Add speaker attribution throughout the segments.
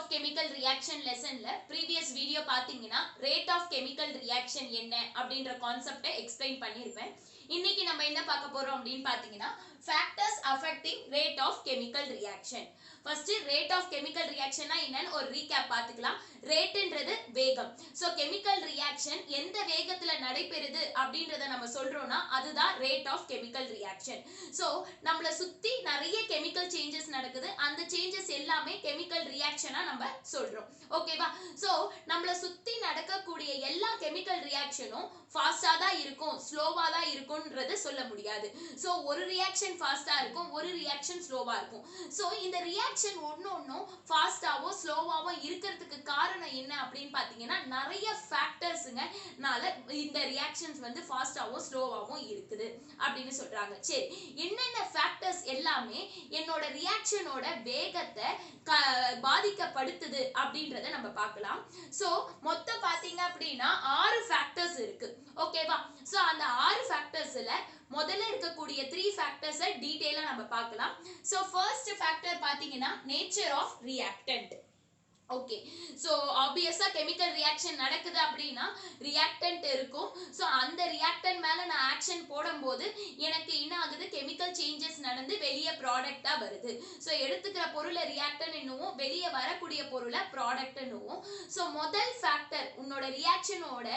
Speaker 1: Of chemical reaction லெசன்ல previous video பாத்தீங்கன்னா rate of chemical reaction என்ன அப்படின்ற கான்செப்டை எக்ஸ்பிளைன் பண்ணியிருப்பேன். இன்னைக்கு நம்ம என்ன பார்க்க போறோம் அப்படின்னு பாத்தீங்கன்னா factors affecting rate of chemical reaction. First rate of chemical ரியாக்ஷன்னா என்னன்னு ஒரு ரீகேப் பார்த்துக்கலாம். ரேட்ன்றது வேகம். ஸோ கெமிக்கல் ரியாக்ஷன் எந்த வேகத்துல நடைபெறுது அப்படின்றத நம்ம சொல்றோம்னா அதுதான் rate of chemical reaction. So நம்மளை சுத்தி நிறைய கெமிக்கல் சேஞ்சஸ் நடக்குது. அந்த சேஞ்சஸ் எல்லாமே கெமிக்கல் ரியாக்ஷனா நம்ம சொல்றோம். ஓகேவா? ஸோ நம்மளை சுத்தி நடக்கக்கூடிய எல்லா கெமிக்கல் ரியாக்ஷனும் ஃபாஸ்டா தான் இருக்கும், ஸ்லோவா தான் இருக்கும்ன்றது சொல்ல முடியாது. ஸோ ஒரு ரியாக்ஷன் ஃபாஸ்டா இருக்கும், ஒரு ரியாக்ஷன் ஸ்லோவா இருக்கும். ஸோ இந்த ரியாக்ஷன் ஒன்னொன்னும் ஃபாஸ்டாவோ ஸ்லோவாவோ இருக்கிறதுக்கு காரணம் என்ன அப்படின்னு பாத்தீங்கன்னா நிறைய ஃபேக்டர்ஸ்னால இந்த ரியாக்ஷன்ஸ் வந்து ஃபாஸ்டாவோ ஸ்லோவாவோ இருக்குது அப்படின்னு சொல்றாங்க. சரி, என்னென்ன ஃபேக்டர்ஸ் எல்லாமே என்னோட ரியாக்ஷனோட வேகத்தை பாதிக்கப்படுத்துது அப்படின்றத நம்ம பார்க்கலாம். ஸோ மொத்தம் பாத்தீங்க அப்படின்னா 6 ஃபேக்டர்ஸ் இருக்கு. ஓகேவா? ஸோ அந்த 6 ஃபேக்டர்ஸ்ல முதல்ல இருக்கக்கூடிய 3 ஃபேக்டர்ஸை டீடைலா நம்ம பார்க்கலாம். ஸோ ஃபர்ஸ்ட் ஃபேக்டர் பாத்தீங்கன்னா nature of reactant. Okay, so ஆப்வியஸா கெமிக்கல் ரியாக்ஷன் நடக்குது அப்படின்னா ரியாக்டன்ட் இருக்கும். ஸோ அந்த ரியாக்டன்ட் மேல நான் ஆக்ஷன் போடும்போது எனக்கு என்ன ஆகுது, கெமிக்கல் சேஞ்சஸ் நடந்து வெளியே ப்ராடக்டா வருது. ஸோ எடுத்துக்கிற பொருளை ரியாக்டன் என்னவும் வெளியே வரக்கூடிய பொருளை ப்ராடக்ட் என்னவும். ஸோ முதல் ஃபேக்டர் உன்னோட ரியாக்ஷனோட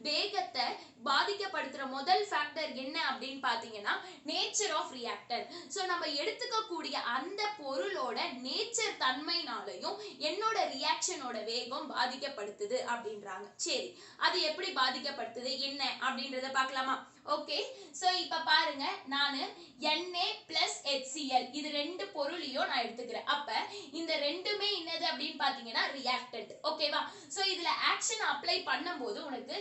Speaker 1: வேகத்தை பாதிக்கப்படுத்துற முதல் ஃபேக்டர் என்ன அப்படின்னு பாத்தீங்கன்னா நேச்சர் ஆஃப் ரியாக்டன்ட். ஸோ நம்ம எடுத்துக்கக்கூடிய அந்த பொருளோட நேச்சர் தன்மைனாலையும் என்னோட ரியாக்ஷனோட வேகம் பாதிக்கப்படுத்துது அப்படின்றாங்க. சரி, அது எப்படி பாதிக்கப்படுத்துது என்ன அப்படின்றத பார்க்கலாமா? ஓகே, சோ இப்ப பாருங்க, நான் Na plus HCl இது ரெண்டு பொருளையும் நான் எடுத்துக்கிறேன். அப்ப இந்த ரெண்டுமே என்னது அப்படின்னு பாத்தீங்கன்னா ரியாக்டன்ட். ஓகேவா? சோ இதுல ஆக்ஷன் அப்ளை பண்ணும்போது உனக்கு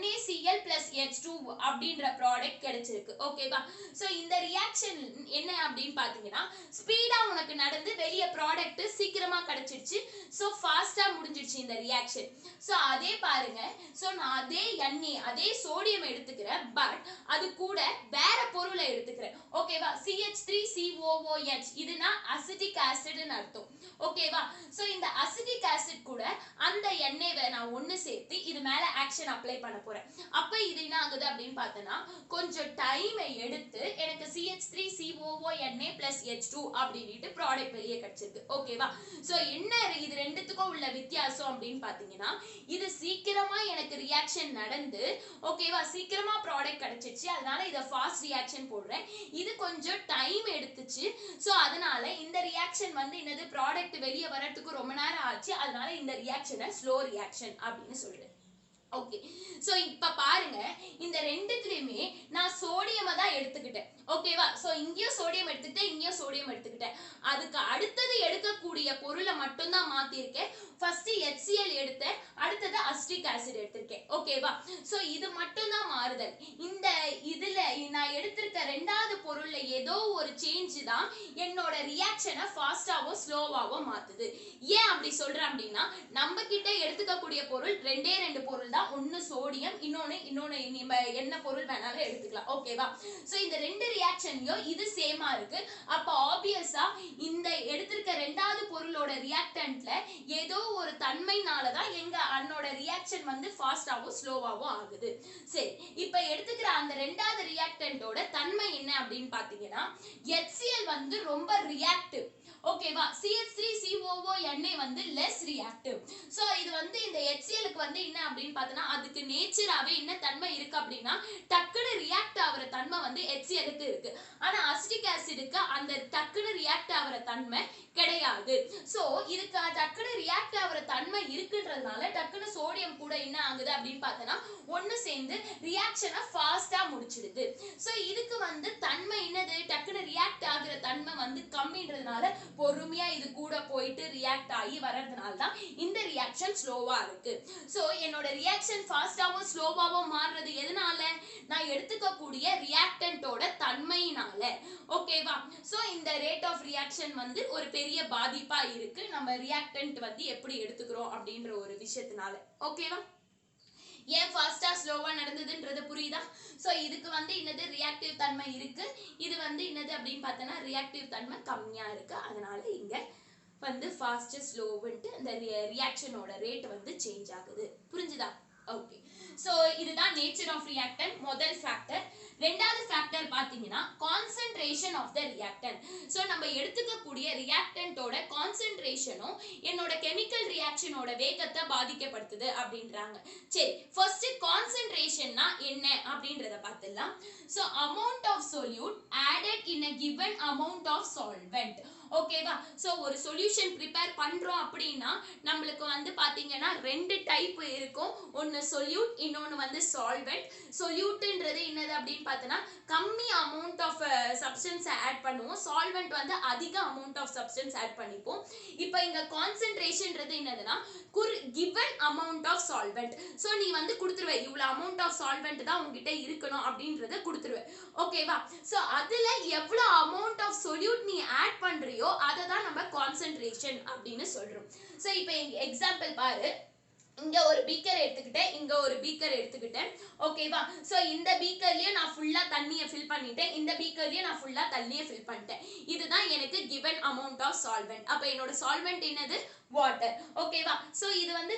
Speaker 1: NaCl plus H2 அப்படின்ற ப்ராடக்ட் கிடைச்சிருக்கு. ஓகேவா? சோ இந்த ரியாக்ஷன் என்ன அப்படின்னு பாத்தீங்கன்னா ஸ்பீடா உனக்கு நடந்து வெளிய ப்ராடக்ட் சீக்கிரமா கிடைச்சிருச்சு. சோ ஃபாஸ்டா முடிஞ்சிருச்சு இந்த ரியாக்ஷன். சோ அதே பாருங்க, சோ நான் அதே Na அதே சோடியம் எடுத்துக்கிறேன், பட் அது கூட வேற பொருளை எடுத்துக்கிறேன். ஓகேவா? CH3COOH இதுனா அசிட்டிக் ஆசிட்னு அர்த்தம். ஓகேவா? சோ இந்த அசிட்டிக் ஆசிட் கூட அந்த எண்ணெயை நான் ஒன்னு சேர்த்து இது மேல ஆக்ஷன் அப்ளை பண்ண போறேன். அப்ப இது என்ன ஆகுது அப்படின்னு பார்த்தனா கொஞ்சம் டைமை எடுத்து எனக்கு CH3COONA plus H2 அப்படின்ட்டு ப்ராடக்ட் வெளியே கிடைச்சிருக்கு. ஓகேவா? சோ என்ன இது ரெண்டுத்துக்கும் உள்ள வித்தியாசம் அப்படின்னு பாத்தீங்கன்னா இது சீக்கிரமா எனக்கு ரியாக்ஷன் நடந்து ஓகேவா சீக்கிரமா ப்ராடக்ட் கிடைச்சிச்சு, அதனால இத ஃபாஸ்ட் ரியாக்ஷன் போடுறேன். இது கொஞ்சம் டைம் எடுத்துச்சு. சோ அதனால இந்த ரியாக்ஷன் வந்து என்னது ப்ராடக்ட் வெளியே வரதுக்கு ரொம்ப நேரம் ஆச்சு, அதனால இந்த ரியாக்ஷனை ஸ்லோ ரியாக்ஷன் அப்படின்னு சொல்றேன். ஓகே, சோ இப்ப பாருங்க, இந்த ரெண்டுத்துலயுமே நான் சோடியம் தான் எடுத்துக்கிட்டேன். ஓகேவா? சோ இங்கேயும் சோடியம் எடுத்துக்கிட்டேன், இங்கேயும் சோடியம் எடுத்துக்கிட்டேன். அதுக்கு அடுத்தது எடுக்கக்கூடிய பொருளை மட்டும் தான் மாத்திருக்கேன். ஃபர்ஸ்ட் HCl எடுத்தேன், அடுத்தது அசிட்டிக் ஆசிட் எடுத்திருக்கேன். ஓகேவா? சோ இது மட்டும் தான் மாறுதல். இந்த இதுல நான் எடுத்திருக்க ரெண்டாவது பொருள்ல ஏதோ ஒரு சேஞ்ச் தான் என்னோட ரியாக்ஷனை ஃபாஸ்டாவோ ஸ்லோவாவோ மாத்துது. ஏன் அப்படி சொல்றேன் அப்படின்னா நம்ம கிட்ட எடுத்துக்கக்கூடிய பொருள் ரெண்டே ரெண்டு பொருள் தான். ஒன்னு சோடியம், இன்னொன்னு என்ன பொருள் வேணாலும் எடுத்துக்கலாம். ஓகேவா? சோ இந்த ரெண்டு ரியாக்ஷன்லயும் இது சேமா இருக்கு. அப்ப ஆப்வியஸா இந்த எடுத்திருக்க ரெண்டாவது பொருளோட ரியாக்டன்ட்ல ஏதோ ஒரு தன்மைனால தான் என்னோட ரியாக்ஷன் வந்து ஃபாஸ்டாவோ ஸ்லோவாவோ ஆகுது. சரி, இப்ப எடுத்துக்கிற அந்த ரெண்டாவது ரியாக்டன்ட்டோட தன்மை என்ன அப்படின்னு பாத்தீங்கன்னா HCl வந்து ரொம்ப ரியாக்டிவ். ஓகேவா? CH3COONA வந்து லெஸ் ரியாக்டிவ். சோ இது வந்து இந்த HClக்கு வந்து என்ன அப்படின்னு பார்த்தனா அதுக்கு நேச்சராவே என்ன தன்மை இருக்கு அப்படின்னா டக்குனு ரியாக்ட் ஆகுற தன்மை வந்து HClக்கு இருக்கு. ஆனா அசிட்டிக் ஆசிடுக்கு அந்த டக்குனு ரியாக்ட் ஆகுற தன்மை கிடையாது. சோ இதுக்கு டக்குனு ரியாக்ட் ஆகுற தன்மை இருக்குன்றதுனால டக்குனு சோடியம் கூட என்ன ஆகுது அப்படின்னு பார்த்தனா ஒன்னு சேர்ந்து ரியாக்ஷனை ஃபாஸ்டா முடிச்சிடுது. சோ இதுக்கு வந்து தன்மை என்னது, டக்குனு ரியாக்ட் ஆகுற தன்மை வந்து கம்மின்றதுனால பொறுமையா இது கூட போயிட்டு ரியாக்ட் ஆகி வரதுனால தான் இந்த ரியாக்ஷன் ஸ்லோவா இருக்கு. சோ என்னோட ரியாக்ஷன் ஃபாஸ்டாவோ ஸ்லோவாவோ மாறுறது எதனால, நான் எடுத்துக்கக்கூடிய ரியாக்டன்ட்டோட தன்மையினால. ஓகேவா? சோ இந்த ரேட் ஆஃப் ரியாக்ஷன் வந்து ஒரு பெரிய பாதிப்பா இருக்கு நம்ம ரியாக்டன்ட் வந்து எப்படி எடுத்துக்கிறோம் அப்படின்ற ஒரு விஷயத்தினால. ஓகேவா? ஏன் ஃபாஸ்டா ஸ்லோவா நடந்ததுன்றது புரியுதா? சோ இதுக்கு வந்து என்னது ரியாக்டிவ் தன்மை இருக்கு, இது வந்து என்னது அப்படின்னு பார்த்தனா ரியாக்டிவ் தன்மை கம்மியா இருக்கு, அதனால இங்க வந்து ஃபாஸ்ட் ஸ்லோவுன்ட்டு இந்த ரியாக்ஷனோட ரேட் வந்து சேஞ்ச் ஆகுது. புரிஞ்சுதா? ஓகே. சோ இதுதான் நேச்சர் ஆஃப் ரியாக்டன்ட் முதல் ஃபேக்டர். ரெண்டாவது ஃபேக்டர் பாத்தீங்கன்னா concentration of the reactant. So நம்ம எடுத்துக்கக்கூடிய ரியாக்டன்ட்டோட கான்சென்ட்ரேஷனும் என்னோட கெமிக்கல் ரியாக்ஷனோட வேகத்தை பாதிக்கப்படுத்துது அப்படின்றாங்க. சரி, ஃபர்ஸ்ட் கான்சென்ட்ரேஷன்னா என்ன அப்படின்றத பார்த்துடலாம். So amount of solute added in a given amount of solvent. ஓகேவா? சோ ஒரு சொல்யூஷன் ப்ரிப்பேர் பண்றோம் அப்படின்னா நம்மளுக்கு வந்து பாத்தீங்கன்னா ரெண்டு டைப் இருக்கும். ஒன்னு சொல்யூட், இன்னொன்னு வந்து சால்வெண்ட். சொல்யூட்ன்றது என்னது அப்படின்னு பார்த்தனா கம்மி அமௌண்ட் ஆஃப் சப்ஸ்டன்ஸ் ஆட் பண்ணுவோம். சால்வெண்ட் வந்து அதிக அமௌண்ட் ஆஃப் சப்ஸ்டன்ஸ் ஆட் பண்ணிப்போம். இப்போ இங்க கான்சென்ட்ரேஷன்ன்றது என்னதுன்னா given amount of solvent. So நீ வந்து கொடுத்துருவே இவ்வளவு amount of solvent தான் உங்ககிட்ட இருக்கணும் அப்படின்றத கொடுத்துருவே. ஓகேவா? சோ அதுல எவ்வளவு amount of solute நீ ஆட் பண்றியோ அதை தான் நம்ம கான்சென்ட்ரேஷன் அப்படின்னு சொல்றோம். சோ இப்போ எக்ஸாம்பிள் பாரு. இங்க ஒரு பீக்கர் எடுத்துக்கிட்டேன், இங்க ஒரு பீக்கர் எடுத்துக்கிட்டேன். ஓகேவா? சோ இந்த பீக்கர்லயே நான் ஃபுல்லா தண்ணியை ஃபில் பண்ணிட்டேன், இந்த பீக்கர்லயே நான் ஃபுல்லா தண்ணியை ஃபில் பண்ணிட்டேன். இதுதான் எனக்கு given amount of solvent. அப்ப என்னோட solvent என்னது? வாட்டர். ஓகேவா? சோ இது வந்து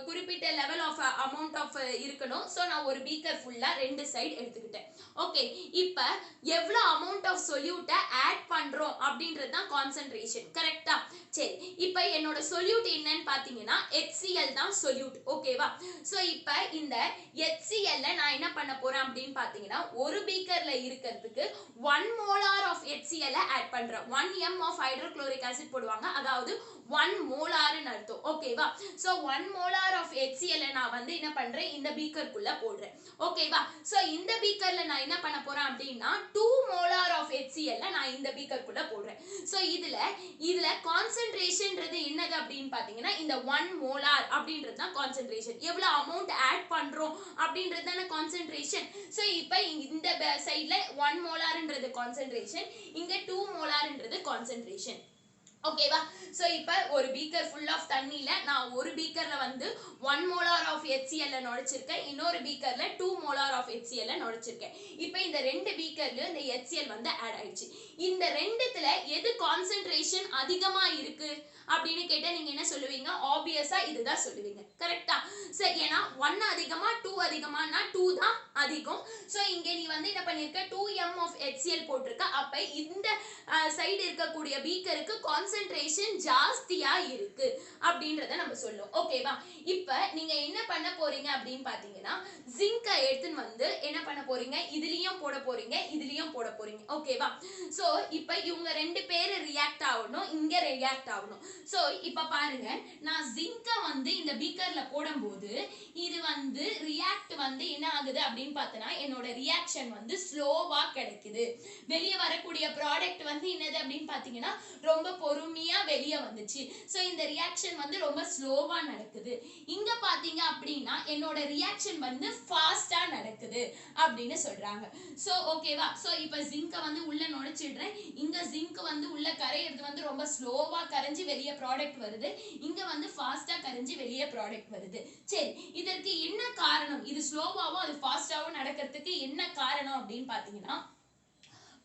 Speaker 1: குறிப்பிட்ட லெவல் ஆஃப் அமௌண்ட் ஆஃப் இருக்கணும். சோ நான் ஒரு பீக்கர் ஃபுல்லா ரெண்டு சைடு எடுத்துக்கிட்டேன். ஓகே, இப்போ எவ்வளவு அமௌண்ட் ஆஃப் சொல்யூட்டை ஆட் பண்றோம் அப்படின்றது தான் கான்சென்ட்ரேஷன். கரெக்ட்டா? சரி, இப்போ என்னோட சொல்யூட் என்னன்னு பாத்தீங்கன்னா HCl தான் சொல்யூட். ஓகேவா? சோ இப்போ இந்த HCl நான் என்ன பண்ண போறேன் அப்படின்னு பாத்தீங்கன்னா ஒரு பீக்கர்ல இருக்கிறதுக்கு 1 மோலார் ஆஃப் HCl ஆட் பண்றேன். 1 m ஆஃப் ஹைட்ரோகுளோரிக் ஆசிட் போடுவாங்க, அதாவது 1 மோலார்னு அர்த்தம். ஓகேவா? சோ 1 மோலார் ஆஃப் HCl நான் வந்து என்ன பண்றேன் இந்த பீக்கருக்குள்ள போடுறேன். ஓகேவா? சோ இந்த பீக்கர்ல நான் என்ன பண்ண போறேன் அப்படின்னா 2 மோலார் ஆஃப் HCl நான் இந்த பீக்கருக்குள்ள போடுறேன். சோ இதுல கான்சென்ட்ரேஷன்ன்றது என்னது அப்படின்னு பாத்தீங்கன்னா இந்த 1 மோலார் அப்படின்றது தான் கான்சென்ட்ரேஷன். எவ்வளவு அமௌண்ட் ஆட் பண்றோம் அப்படின்றது தான கான்சென்ட்ரேஷன். சோ இப்போ இந்த சைடுல 1 மோலார்ன்றது கான்சென்ட்ரேஷன், இங்க 2 மோலார்ன்றது கான்சென்ட்ரேஷன். ஓகேவா? சோ இப்போ ஒரு பீக்கர் ஃபுல் ஆஃப் தண்ணில நான் ஒரு பீக்கர்ல வந்து 1 மோலார் ஆஃப் HCl நுழைச்சிருக்கேன், இன்னொரு பீக்கர்ல 2 மோலார் ஆஃப் HCl நுழைச்சிருக்கேன். இப்போ இந்த ரெண்டு பீக்கர்லயும் இந்த HCl வந்து ஆட் ஆயிடுச்சு. இந்த ரெண்டுத்துல எது கான்சென்ட்ரேஷன் அதிகமா இருக்கு அப்படின்னு கேட்டா நீங்க என்ன சொல்லுவீங்க? ஆப்வியஸா இதுதான் சொல்லுவீங்க. கரெக்ட்டா? சரி, ஏன்னா 1 அதிகமா 2 அதிகமானா 2 தான் அதிகம். சோ இங்க நீ வந்து என்ன பண்ணிருக்க 2m ஆஃப் HCl போட்டிருக்க. அப்ப இந்த சைடு இருக்கக்கூடிய பீக்கருக்கு கான்சென்ட்ரேஷன் ஜாஸ்தியா இருக்கு அப்படின்றத நம்ம சொல்லுவோம். ஓகேவா? இப்போ நீங்க என்ன பண்ண போறீங்க அப்படின்னு பாத்தீங்கன்னா ஜிங்கை எடுத்துன்னு வந்து என்ன பண்ண போறீங்க, இதுலயும் போட போறீங்க, இதுலயும் போட போறீங்க. ஓகேவா? சோ இப்போ இவங்க ரெண்டு பேரு ரியாக்ட் ஆகணும், இங்க ரியாக்ட் ஆகணும். சோ இப்போ பாருங்க, நான் ஜிங்கை வந்து இந்த பீக்கர்ல போடும்போது இது வந்து ரியாக்ட் வந்து என்ன ஆகுது அப்படின்னு பார்த்தனா என்னோட ரியாக்ஷன் வந்து ஸ்லோவா கிடைக்குது. வெளியே வரக்கூடிய ப்ராடக்ட் வந்து என்னது அப்படின்னு பாத்தீங்கன்னா ரொம்ப பொறுமையா வெளியே வந்துச்சு. சோ இந்த ரியாக்ஷன் வந்து ரொம்ப ஸ்லோவா நடக்குது. இங்க பாத்தீங்க அப்படின்னா என்னோட ரியாக்ஷன் வந்து ஃபாஸ்டா நடக்குது அப்படின்னு சொல்றாங்க. சோ ஓகேவா? சோ இப்போ ஜிங்கை வந்து உள்ள நுழைச்சிடுறேன். இங்க ஜிங்க் வந்து உள்ள கரையிறது வந்து ரொம்ப ஸ்லோவா கரைஞ்சி வெளியே ப்ராடக்ட் வருது, இங்க வந்து ஃபாஸ்டா கரைஞ்சி வெளியே ப்ராடக்ட் வருது. சரி, இதற்கு என்ன காரணம்? இது ஸ்லோவாவும் அது ஃபாஸ்டாவும் நடக்கிறதுக்கு என்ன காரணம் அப்படின்னு பாத்தீங்கன்னா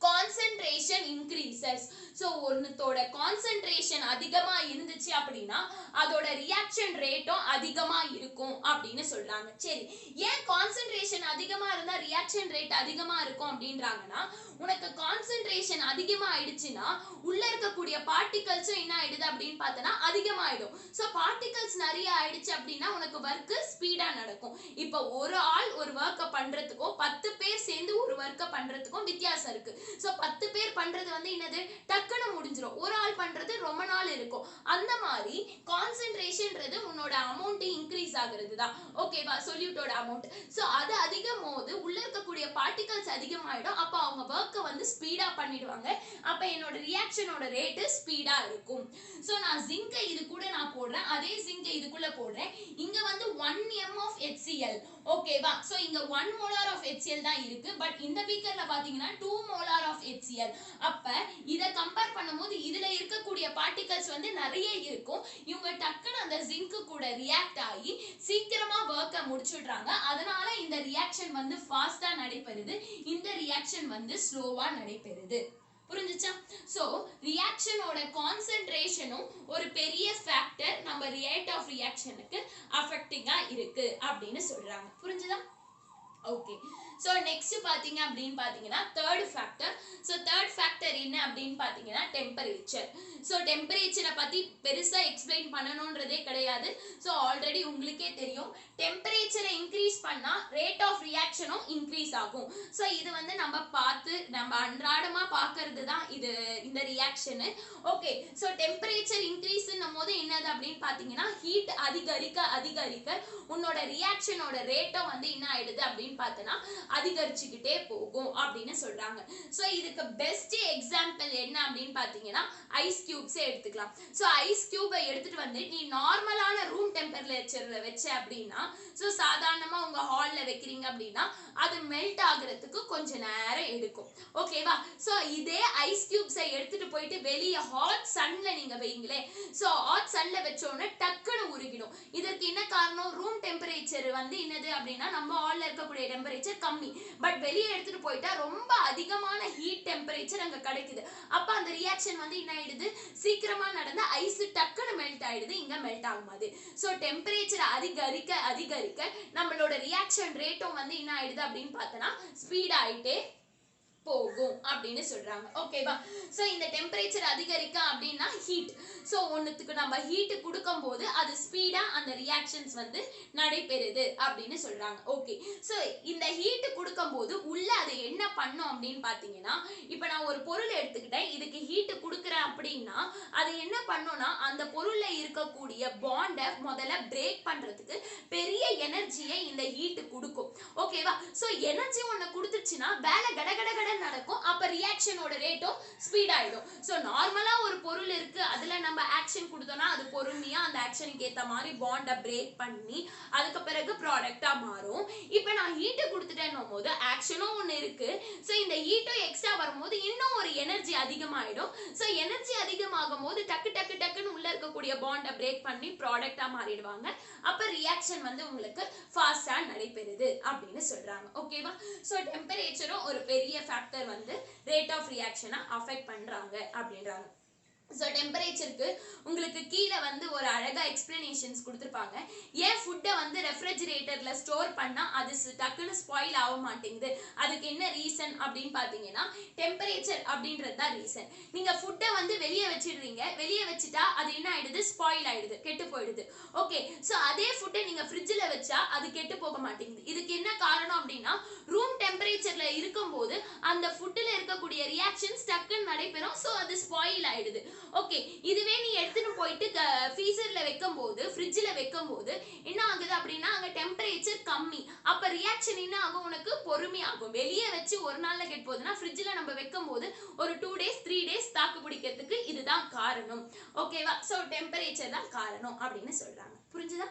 Speaker 1: concentration increases. so ஒன்னத்தோட concentration அதிகமா இருந்துச்சு அப்படினா அதோட reaction rateம் அதிகமா இருக்கும் அப்படினு சொல்றாங்க. சரி, ஏன் concentration அதிகமா இருந்தா reaction rate அதிகமா இருக்கும் அப்படின்றாங்கன்னா உனக்கு concentration அதிகமா ஆயிடுச்சுனா உள்ள இருக்கக்கூடிய particles என்ன ஆயிடுது அப்படினு பார்த்தனா அதிகமாயிடும். so particles நிறைய ஆயிடுச்சு அப்படினா உனக்கு work ஸ்பீடா நடக்கும். இப்போ ஒரு ஆள் ஒரு work பண்றதுக்கும் 10 பேர் சேர்ந்து ஒரு work பண்றதுக்கும் வித்தியாசம் இருக்கு. so 10 பேர் பண்றது வந்து என்னது டக்குன்னு முடிஞ்சிரும், ஒரு ஆள் பண்றது ரொம்ப நாள் இருக்கும். அந்த மாதிரி கான்சென்ட்ரேஷன்ன்றது உன்னோட அமௌண்ட் இன்க்ரீஸ் ஆகுறது தான். ஓகேவா? சொல்யூட்டோட அமௌண்ட். so அது அதிகமோது உள்ள இருக்கக்கூடிய பார்ட்டிகல்ஸ் அதிகமாயிடும். அப்ப அவங்க வர்க்க வந்து ஸ்பீடா பண்ணிடுவாங்க. அப்ப என்னோட ரியாக்ஷனோட ரேட் ஸ்பீடா இருக்கும். so நான் ஜிங்கை இது கூட நான் போடுறேன், அதே ஜிங்கை இதுக்குள்ள போடுறேன். இங்க வந்து 1 m of HCl. ஓகேவா? so இங்க 1 molar of HCl தான் இருக்கு. பட் இந்த பீக்கர்ல பாத்தீங்கன்னா 2 molar of HCl. அப்ப இத கம்பேர் பண்ணும்போது இதுல இருக்கக்கூடிய பார்ட்டிகல்ஸ் வந்து நிறைய இருக்கும். இவங்க டக்குன்னு அந்த ஜிங்க் கூட ரியாக்ட் ஆகி சீக்கிரமா வர்க்க முடிச்சிடுறாங்க. அதனால இந்த ரியாக்ஷன் வந்து ஃபாஸ்டா நடைபெறுது, இந்த ரியாக்ஷன் வந்து ஸ்லோவா நடைபெறுது. புரிஞ்சுச்சா? சோ ரியாக்ஷனோட கான்சென்ட்ரேஷனும் ஒரு பெரிய ஃபேக்டர் நம்ம ரேட் ஆஃப் ரியாக்ஷனுக்கு அஃபெக்டிங்கா இருக்கு அப்படின்னு சொல்றாங்க. புரிஞ்சுதா? ஓகே. சோ நெக்ஸ்ட் பாத்தீங்க அப்படின்னு பாத்தீங்கன்னா third factor. So third factor என்ன அப்படின்னு பாத்தீங்கன்னா டெம்பரேச்சர். சோ டெம்பரேச்சரை பத்தி பெருசா எக்ஸ்பிளைன் பண்ணணும்ன்றதே கிடையாது. சோ ஆல்ரெடி உங்களுக்கே தெரியும் டெம்பரேச்சரை இன்க்ரீஸ் பண்ணா ரேட் ஆஃப் ரியாக்ஷனும் இன்க்ரீஸ் ஆகும். சோ இது வந்து நம்ம பார்த்து நம்ம அன்றாடமா பார்க்கிறது தான் இது இந்த ரியாக்ஷன். ஓகே. சோ டெம்பரேச்சர் இன்க்ரீஸ்ன்னும் போது என்னது அப்படின்னு பாத்தீங்கன்னா ஹீட் அதிகரிக்க அதிகரிக்க உன்னோட ரியாக்ஷனோட ரேட்டும் வந்து என்ன ஆயிடுது அப்படின்னு பார்த்தனா அதிகரிச்சுக்கிட்டே போகும் அப்படின்னு சொல்றாங்க. சோ இதுக்கு பெஸ்ட் எக்ஸாம்பிள் என்ன அப்படின்னு பாத்தீங்கன்னா ஐஸ் கியூப்ஸ் எடுத்துக்கலாம். சோ ஐஸ் கியூபை எடுத்துட்டு வந்து நீ நார்மலான ரூம் டெம்பரேச்சர்ல வச்ச அப்படின்னா சோ சாதாரணமா உங்க ஹால்ல வைக்கிறீங்க அப்படின்னா அது மெல்ட் ஆகுறதுக்கு கொஞ்ச நேரம் எடுக்கும். ஓகேவா? சோ இதே ஐஸ் கியூப்ஸை எடுத்துட்டு போயிட்டு வெளியே ஹாட் சன்ல நீங்க வைங்களே. சோ ஹாட் சன்ல வச்சோன்னு டக்குன்னு உருகிடும். இதற்கு என்ன காரணம்? ரூம் டெம்பரேச்சர் வந்து என்னது அப்படின்னா நம்ம ஹால்ல இருக்கக்கூடிய டெம்பரேச்சர் கம்மி. பட் வெளியே எடுத்துட்டு போயிட்டா ரொம்ப அதிகமான ஹீட் டெம்பரேச்சர் அங்க கிடைக்குது. அப்ப அந்த ரியாக்ஷன் வந்து என்ன ஆயிடுது? சீக்கிரமா நடந்த ஐஸ் டக்குன்னு மெல்ட் ஆயிடுது. இங்க மெல்ட் ஆகுது. சோ டெம்பரேச்சர் அதிகரிக்க அதிகரிக்க நம்மளோட ரியாக்ஷன் ரேட்டும் வந்து என்ன ஆயிடுது அப்படின்னு பார்த்தனா ஸ்பீட் ஆயிட்டே போகும் அப்படின்னு சொல்றாங்க. ஓகேவா? சோ இந்த டெம்பரேச்சர் அதிகரிக்க அப்படின்னா ஹீட். சோ ஒண்ணுத்துக்கு நம்ம ஹீட் கொடுக்கும்போது அது ஸ்பீடா அந்த ரியாக்ஷன்ஸ் வந்து நடைபெறுது அப்படின்னு சொல்றாங்க. ஓகே. சோ இந்த ஹீட் கொடுக்கும்போது உள்ள அது என்ன பண்ணும் அப்படின்னு பாத்தீங்கன்னா இப்போ நான் ஒரு பொருள் எடுத்துக்கிட்டேன், இதுக்கு ஹீட் கொடுக்குறேன் அப்படின்னா அது என்ன பண்ணும்னா அந்த பொருள்ல இருக்கக்கூடிய பாண்டை முதல்ல பிரேக் பண்றதுக்கு பெரிய எனர்ஜியை இந்த ஹீட் கொடுக்கும். ஓகேவா? சோ எனர்ஜி ஒண்ணு கொடுத்துச்சுன்னா வேலை கடகட நடக்கும். அப்ப ரியாக்ஷனோட ரேட்டும் ஸ்பீட் ஆயிடும். சோ நார்மலா ஒரு பொருள் இருக்கு, அதுல நம்ம ஆக்ஷன் கொடுத்தோம்னா அது பொறுமையா அந்த ஆக்ஷனுக்கு ஏத்த மாதிரி பாண்ட பிரேக் பண்ணி அதுக்கு பிறகு ப்ராடக்ட்டா மாறும். இப்போ நான் ஹீட் கொடுத்துட்டேன்னும் போது ஆக்ஷனும் ஒன்னு இருக்கு. சோ இந்த ஹீட்டும் எக்ஸ்ட்ரா வரும்போது இன்னும் ஒரு எனர்ஜி அதிகமாயிடும். சோ எனர்ஜி அதிகமாகும் போது டக்கு டக்கு டக்குன்னு உள்ள இருக்கக்கூடிய பாண்ட பிரேக் பண்ணி ப்ராடக்ட்டா மாறிடுவாங்க. அப்ப ரியாக்ஷன் வந்து உங்களுக்கு ஃபாஸ்டா நடைபெறுது அப்படின்னு சொல்றாங்க. ஓகேவா? சோ டெம்பரேச்சரும் ஒரு பெரிய ஃபேக்டர் வந்து ரேட் ஆஃப் ரியாக்ஷனை அஃபெக்ட் பண்றாங்க அப்படின்றாங்க. சோ டெம்பரேச்சருக்கு உங்களுக்கு கீழே வந்து ஒரு அழகா எக்ஸ்பிளனேஷன்ஸ் கொடுத்துருப்பாங்க. ஏன் ஃபுட்டை வந்து ரெஃப்ரிஜரேட்டர்ல ஸ்டோர் பண்ணா அது டக்குன்னு ஸ்பாயில் ஆக மாட்டேங்குது, அதுக்கு என்ன ரீசன் அப்படின்னு பாத்தீங்கன்னா டெம்பரேச்சர் அப்படின்றது தான் ரீசன். நீங்க ஃபுட்டை வந்து வெளியே வச்சிடுறீங்க, வெளியே வச்சுட்டா அது என்ன ஆயிடுது? ஸ்பாயில் ஆயிடுது, கெட்டு போயிடுது. ஓகே. சோ அதே ஃபுட்டை நீங்க ஃப்ரிட்ஜில் வச்சா அது கெட்டு போக மாட்டேங்குது. இதுக்கு என்ன காரணம் அப்படின்னா ரூம் டெம்பரேச்சர்ல இருக்கும்போது அந்த ஃபுட்ல இருக்கக்கூடிய ரியாக்ஷன்ஸ் டக்குன்னு நடைபெறும். சோ அது ஸ்பாயில் ஆயிடுது. ஓகே. இதுவே நீ எடுத்துட்டு போயிட்டு ஃப்ரீசர்ல வைக்கும்போது ஃப்ரிட்ஜ்ல வைக்கும்போது என்ன ஆகுது அப்படின்னா அங்க டெம்பரேச்சர் கம்மி. அப்ப ரியாக்ஷன் என்ன ஆகும்? உனக்கு பொறுமையாகும். வெளியே வச்சு ஒரு நாள்ல கெட்டு போகுதுன்னா ஃப்ரிட்ஜ்ல நம்ம வைக்கும்போது ஒரு 2 days 3 days தாக்கு பிடிக்கிறதுக்கு இதுதான் காரணம். ஓகேவா? சோ டெம்பரேச்சர் தான் காரணம் அப்படின்னு சொல்றாங்க. புரிஞ்சுதா?